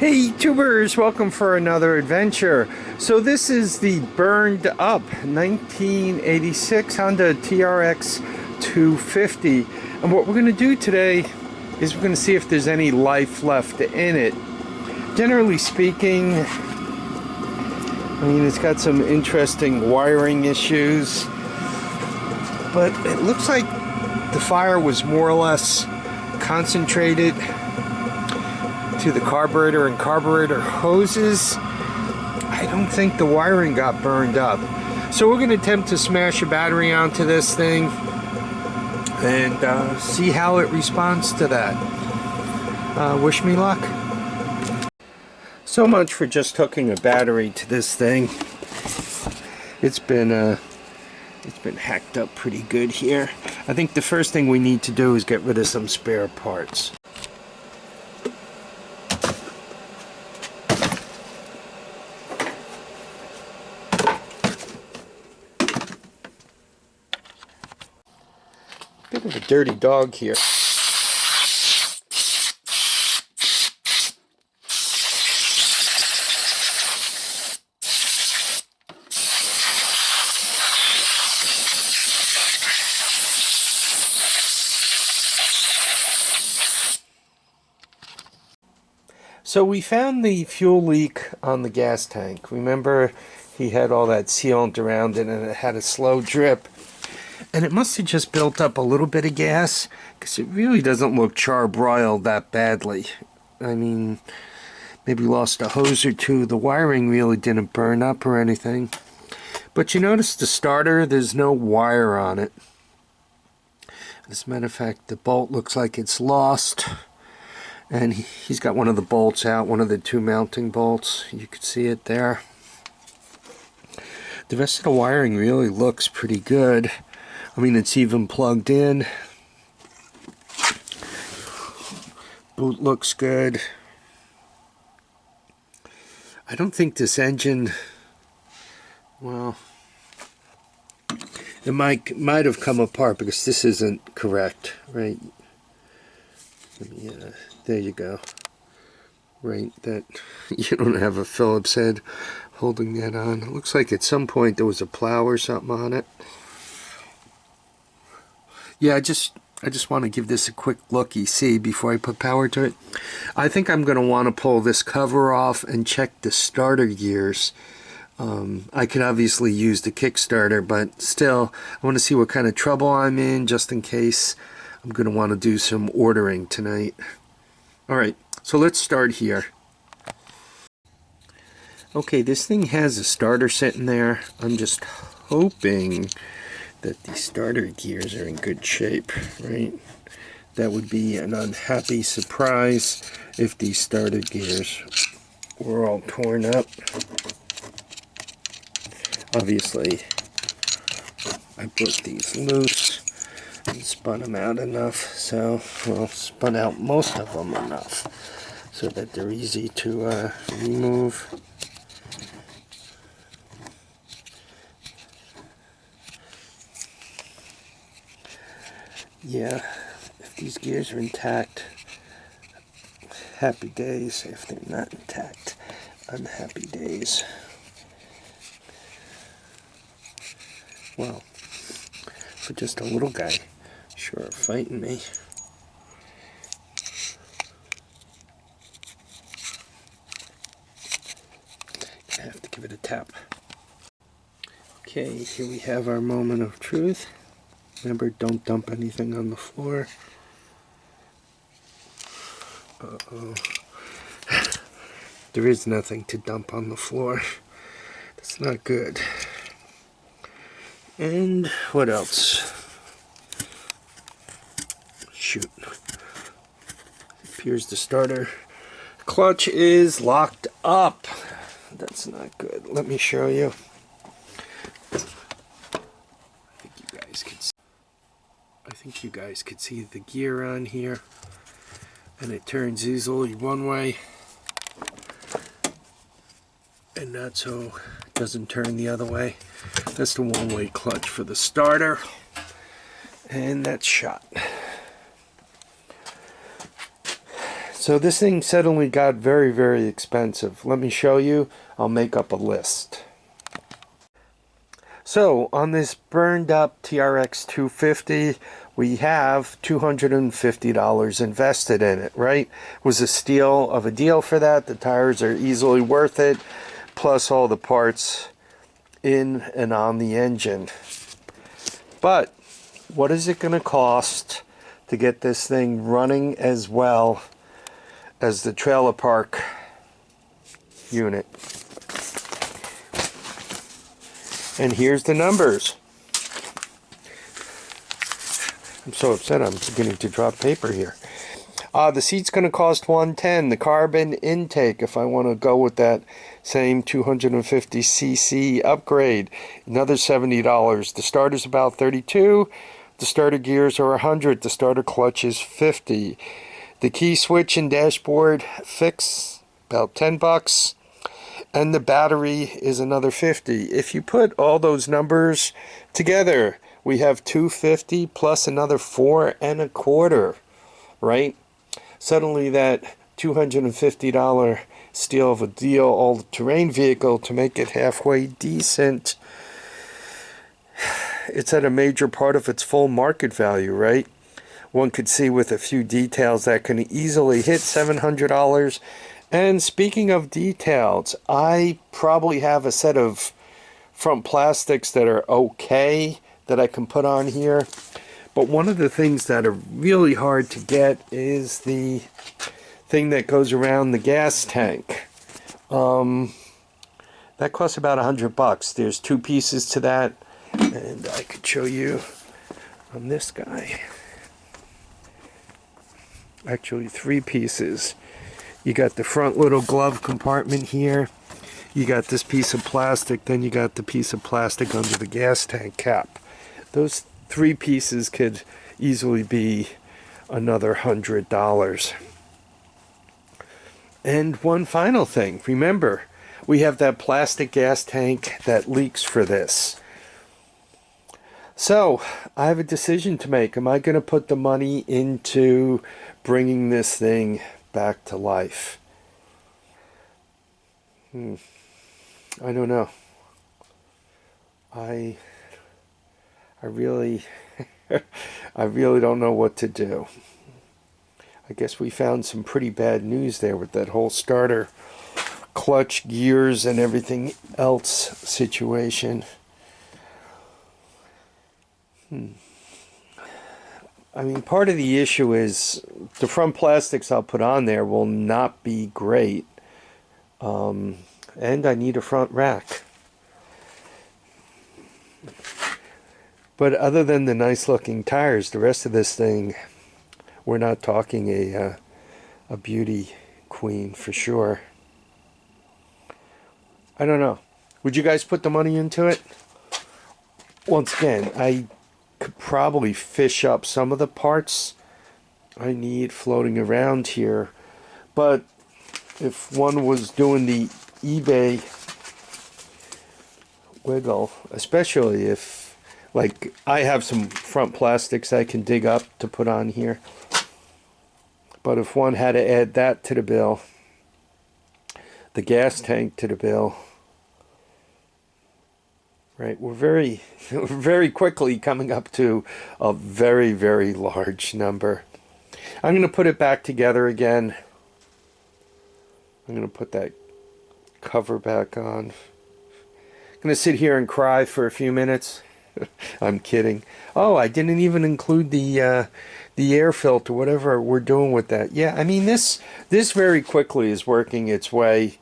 Hey tubers, welcome for another adventure. So this is the burned up 1986 Honda TRX 250, and what we're going to do today is we're going to see if there's any life left in it. Generally speaking, I mean, it's got some interesting wiring issues, but it looks like the fire was more or less concentrated to the carburetor and carburetor hoses. I don't think the wiring got burned up. So we're going to attempt to smash a battery onto this thing and see how it responds to that. Wish me luck. So much for just hooking a battery to this thing. It's been hacked up pretty good here. I think the first thing we need to do is get rid of some spare parts. Bit of a dirty dog here. So we found the fuel leak on the gas tank. Remember, he had all that sealant around it and it had a slow drip. And it must have just built up a little bit of gas, because it really doesn't look charbroiled that badly. I mean, maybe lost a hose or two. The wiring really didn't burn up or anything. But you notice the starter, there's no wire on it. As a matter of fact, the bolt looks like it's lost. And he's got one of the bolts out, one of the two mounting bolts. You can see it there. The rest of the wiring really looks pretty good. I mean, it's even plugged in. Boot looks good. I don't think this engine, well, it might have come apart because this isn't correct, right? Let me, there you go. Right, that you don't have a Phillips head holding that on. It looks like at some point there was a plow or something on it. Yeah, I just want to give this a quick looky-see before I put power to it. I think I'm going to want to pull this cover off and check the starter gears. I could obviously use the Kickstarter, but still, I want to see what kind of trouble I'm in, just in case I'm going to want to do some ordering tonight. Alright, so let's start here. Okay, this thing has a starter sitting there. I'm just hoping that the starter gears are in good shape, right? That would be an unhappy surprise if these starter gears were all torn up. Obviously, I broke these loose and spun them out enough, so, well, spun out most of them enough so that they're easy to remove. Yeah, if these gears are intact, happy days. If they're not intact, unhappy days. Well, for just a little guy, sure, fighting me. I have to give it a tap. Okay, here we have our moment of truth. Remember, don't dump anything on the floor. Uh-oh. There is nothing to dump on the floor. That's not good. And what else? Shoot. It appears the starter clutch is locked up. That's not good. Let me show you. I think you guys could see the gear on here, and it turns easily one way, and not so it doesn't turn the other way. That's the one-way clutch for the starter, and that's shot. So this thing suddenly got very, very expensive. Let me show you. I'll make up a list. So on this burned up TRX 250, we have $250 invested in it, right? It was a steal of a deal for that. The tires are easily worth it, plus all the parts in and on the engine. But what is it going to cost to get this thing running as well as the trailer park unit? And here's the numbers. I'm so upset I'm beginning to drop paper here. The seat's going to cost $110. The carbon intake, if I want to go with that same 250cc upgrade, another $70. The starter's about $32. The starter gears are $100. The starter clutch is $50. The key switch and dashboard fix, about $10. And the battery is another $50. If you put all those numbers together, we have $250 plus another $4.25, right? Suddenly that $250 steal of a deal all-terrain vehicle, to make it halfway decent, it's at a major part of its full market value, right? One could see with a few details that can easily hit $700. And speaking of details, I probably have a set of front plastics that are okay that I can put on here. But one of the things that are really hard to get is the thing that goes around the gas tank. That costs about $100. There's two pieces to that, and I could show you on this guy. Actually, three pieces. You got the front little glove compartment here. You got this piece of plastic, then you got the piece of plastic under the gas tank cap. Those three pieces could easily be another $100. And one final thing, remember, we have that plastic gas tank that leaks for this. So I have a decision to make. Am I going to put the money into bringing this thing back to life? I don't know. I really I really don't know what to do. I guess we found some pretty bad news there with that whole starter, clutch, gears, and everything else situation. I mean, part of the issue is the front plastics I'll put on there will not be great. And I need a front rack. But other than the nice looking tires, the rest of this thing, we're not talking a beauty queen for sure. I don't know. Would you guys put the money into it? Once again, I could probably fish up some of the parts I need floating around here. But if one was doing the eBay wiggle, especially if, like, I have some front plastics I can dig up to put on here, but if one had to add that to the bill, the gas tank to the bill, right, we're very quickly coming up to a very, very large number. I'm going to put it back together again. I'm going to put that cover back on. I'm going to sit here and cry for a few minutes. I'm kidding. Oh, I didn't even include the air filter, whatever we're doing with that. Yeah, I mean, this very quickly is working its way,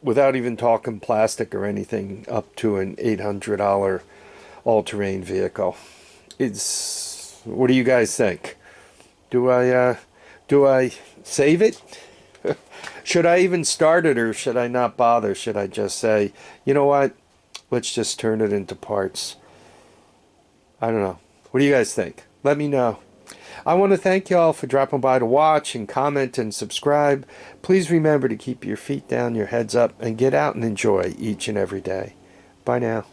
without even talking plastic or anything, up to an $800 all-terrain vehicle. What do you guys think? Do I save it? Should I even start it, or should I not bother? Should I just say, you know what, let's just turn it into parts? I don't know. What do you guys think? Let me know. I want to thank y'all for dropping by to watch and comment and subscribe. Please remember to keep your feet down, your heads up, and get out and enjoy each and every day. Bye now.